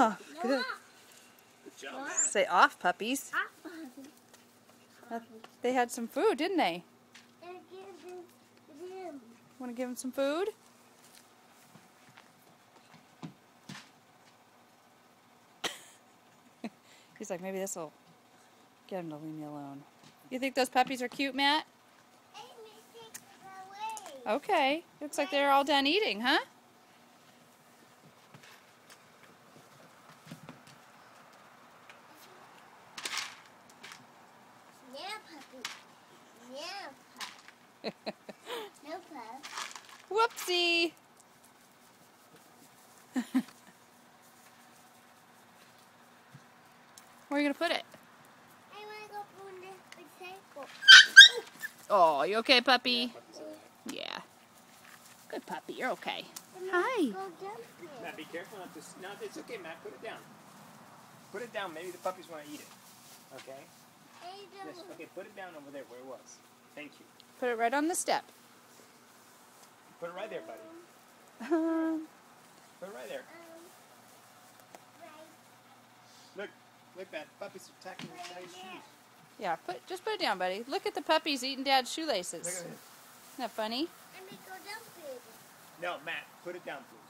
Oh, good. Good job, man. Say off, puppies. They had some food, didn't they? Want to give them some food? He's like, maybe this will get him to leave me alone. You think those puppies are cute, Matt? Okay. Looks like they're all done eating, huh? Whoopsie! Where are you going to put it? I want to go put it in the table. Oh, you okay, puppy? Yeah. Good puppy, you're okay. Hi. Go jumping. Matt, be careful not to... No, it's okay, Matt. Put it down. Put it down. Maybe the puppies want to eat it. Okay? Yes. Okay, put it down over there where it was. Thank you. Put it right on the step. Put it right there, buddy. Put it right there. Look, Matt. Puppies are attacking Daddy's shoes. Yeah, just put it down, buddy. Look at the puppies eating Dad's shoelaces. Look at it. Isn't that funny? Let me go jumping. No, Matt, put it down, please.